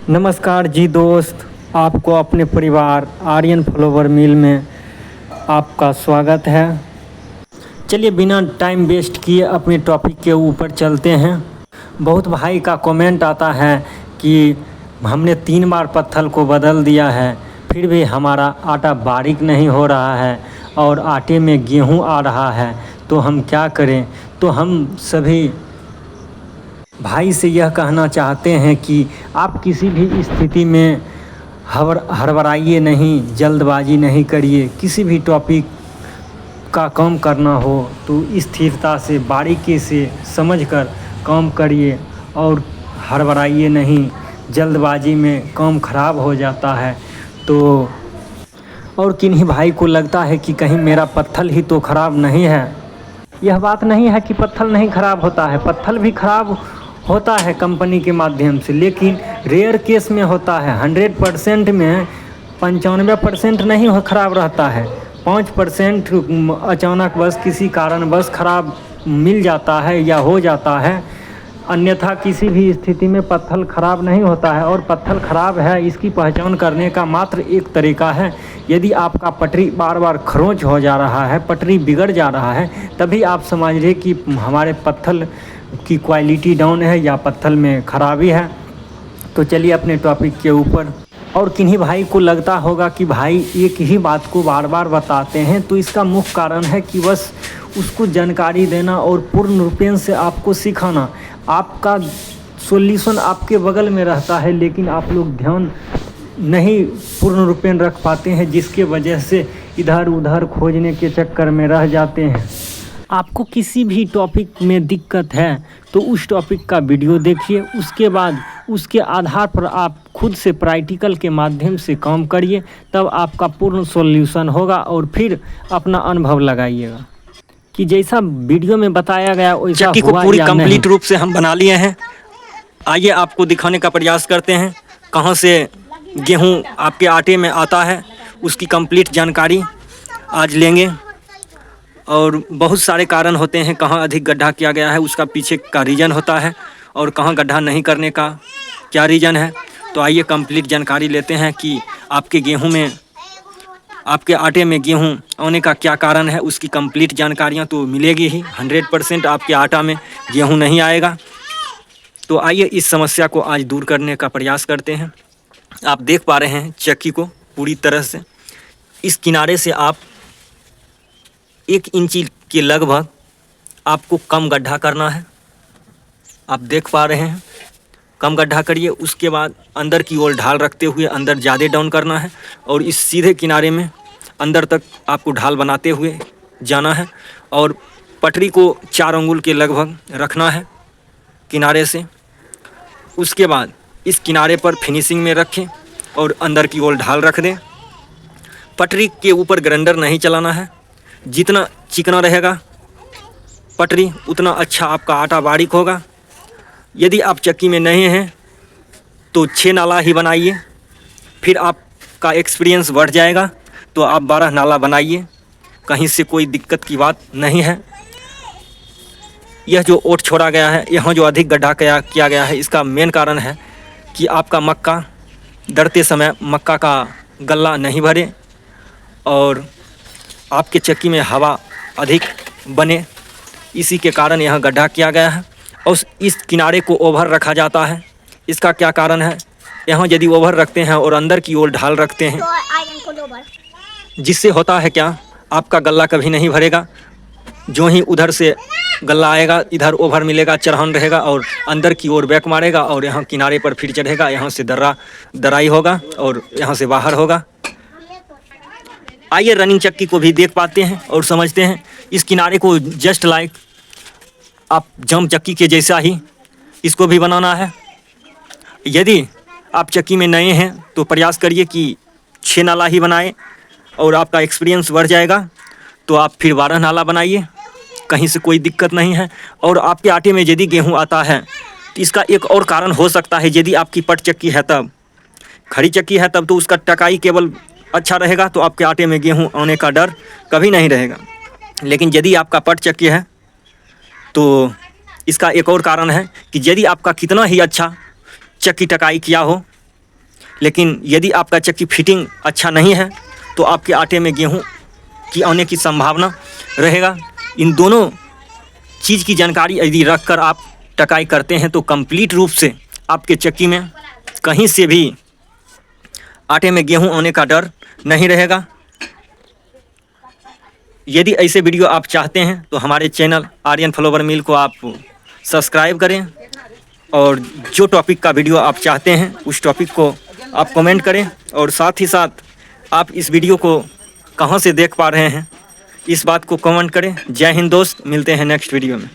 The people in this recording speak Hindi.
नमस्कार जी दोस्त, आपको अपने परिवार आर्यन फ्लावर मिल में आपका स्वागत है। चलिए बिना टाइम वेस्ट किए अपने टॉपिक के ऊपर चलते हैं। बहुत भाई का कमेंट आता है कि हमने 3 बार पत्थर को बदल दिया है, फिर भी हमारा आटा बारीक नहीं हो रहा है और आटे में गेहूं आ रहा है, तो हम क्या करें। तो हम सभी भाई से यह कहना चाहते हैं कि आप किसी भी स्थिति में हड़बड़ाइए नहीं, जल्दबाजी नहीं करिए। किसी भी टॉपिक का काम करना हो तो स्थिरता से, बारीकी से समझकर काम करिए और हड़बड़ाइए नहीं। जल्दबाजी में काम खराब हो जाता है। तो और किन्हीं भाई को लगता है कि कहीं मेरा पत्थर ही तो ख़राब नहीं है। यह बात नहीं है कि पत्थर नहीं ख़राब होता है, पत्थर भी ख़राब होता है कंपनी के माध्यम से, लेकिन रेयर केस में होता है। 100% में 95% नहीं ख़राब रहता है। 5% अचानक बस किसी कारणवश ख़राब मिल जाता है या हो जाता है, अन्यथा किसी भी स्थिति में पत्थर ख़राब नहीं होता है। और पत्थर ख़राब है इसकी पहचान करने का मात्र एक तरीका है। यदि आपका पटरी बार बार खरोंच हो जा रहा है, पटरी बिगड़ जा रहा है, तभी आप समझिए कि हमारे पत्थर की क्वालिटी डाउन है या पत्थर में ख़राबी है। तो चलिए अपने टॉपिक के ऊपर। और किन्हीं भाई को लगता होगा कि भाई एक ही बात को बार बार बताते हैं, तो इसका मुख्य कारण है कि बस उसको जानकारी देना और पूर्ण रूपेण से आपको सिखाना। आपका सॉल्यूशन आपके बगल में रहता है, लेकिन आप लोग ध्यान नहीं पूर्ण रूपेण रख पाते हैं, जिसके वजह से इधर उधर खोजने के चक्कर में रह जाते हैं। आपको किसी भी टॉपिक में दिक्कत है तो उस टॉपिक का वीडियो देखिए, उसके बाद उसके आधार पर आप खुद से प्रैक्टिकल के माध्यम से काम करिए, तब आपका पूर्ण सॉल्यूशन होगा। और फिर अपना अनुभव लगाइएगा कि जैसा वीडियो में बताया गया वैसा चक्की को हुआ पूरी या कंप्लीट नहीं। रूप से हम बना लिए हैं। आइए आपको दिखाने का प्रयास करते हैं कहाँ से गेहूं आपके आटे में आता है, उसकी कंप्लीट जानकारी आज लेंगे। और बहुत सारे कारण होते हैं, कहाँ अधिक गड्ढा किया गया है उसका पीछे का रीज़न होता है, और कहाँ गड्ढा नहीं करने का क्या रीज़न है। तो आइए कंप्लीट जानकारी लेते हैं कि आपके गेहूं में, आपके आटे में गेहूं आने का क्या कारण है। उसकी कंप्लीट जानकारियां तो मिलेगी ही। 100% आपके आटा में गेहूं नहीं आएगा। तो आइए इस समस्या को आज दूर करने का प्रयास करते हैं। आप देख पा रहे हैं चक्की को पूरी तरह से, इस किनारे से आप 1 इंची के लगभग आपको कम गड्ढा करना है। आप देख पा रहे हैं, कम गड्ढा करिए। उसके बाद अंदर की ओर ढाल रखते हुए अंदर ज़्यादा डाउन करना है, और इस सीधे किनारे में अंदर तक आपको ढाल बनाते हुए जाना है। और पटरी को 4 अंगुल के लगभग रखना है किनारे से। उसके बाद इस किनारे पर फिनिशिंग में रखें और अंदर की ओर ढाल रख दें। पटरी के ऊपर ग्राइंडर नहीं चलाना है। जितना चिकना रहेगा पटरी, उतना अच्छा आपका आटा बारीक होगा। यदि आप चक्की में नहीं हैं तो 6 नाला ही बनाइए, फिर आपका एक्सपीरियंस बढ़ जाएगा तो आप 12 नाला बनाइए। कहीं से कोई दिक्कत की बात नहीं है। यह जो ओट छोड़ा गया है, यहाँ जो अधिक गड्ढा किया गया है, इसका मेन कारण है कि आपका मक्का दरते समय मक्का का गल्ला नहीं भरे और आपके चक्की में हवा अधिक बने, इसी के कारण यहाँ गड्ढा किया गया है। और इस किनारे को ओवर रखा जाता है। इसका क्या कारण है, यहाँ यदि ओवर रखते हैं और अंदर की ओर ढाल रखते हैं, जिससे होता है क्या, आपका गल्ला कभी नहीं भरेगा। जो ही उधर से गल्ला आएगा, इधर ओवर मिलेगा, चढ़ान रहेगा और अंदर की ओर बैक मारेगा और यहाँ किनारे पर फिर चढ़ेगा। यहाँ से दराई होगा और यहाँ से बाहर होगा। आइए रनिंग चक्की को भी देख पाते हैं और समझते हैं। इस किनारे को जस्ट लाइक आप जम चक्की के जैसा ही इसको भी बनाना है। यदि आप चक्की में नए हैं तो प्रयास करिए कि 6 नाला ही बनाएं और आपका एक्सपीरियंस बढ़ जाएगा। तो आप फिर 12 नाला बनाइए, कहीं से कोई दिक्कत नहीं है। और आपके आटे में यदि गेहूं आता है तो इसका एक और कारण हो सकता है। यदि आपकी पट चक्की है, तब खड़ी चक्की है, तब तो उसका टकाई केवल अच्छा रहेगा, तो आपके आटे में गेहूं आने का डर कभी नहीं रहेगा। लेकिन यदि आपका पट चक्की है तो इसका एक और कारण है कि यदि आपका कितना ही अच्छा चक्की टकाई किया हो, लेकिन यदि आपका चक्की फिटिंग अच्छा नहीं है तो आपके आटे में गेहूं की आने की संभावना रहेगा। इन दोनों चीज़ की जानकारी यदि रखकर आप टकाई करते हैं तो कंप्लीट रूप से आपके चक्की में कहीं से भी आटे में गेहूं आने का डर नहीं रहेगा। यदि ऐसे वीडियो आप चाहते हैं तो हमारे चैनल आर्यन फ्लावर मिल को आप सब्सक्राइब करें, और जो टॉपिक का वीडियो आप चाहते हैं उस टॉपिक को आप कमेंट करें, और साथ ही साथ आप इस वीडियो को कहां से देख पा रहे हैं इस बात को कमेंट करें। जय हिंद दोस्त, मिलते हैं नेक्स्ट वीडियो में।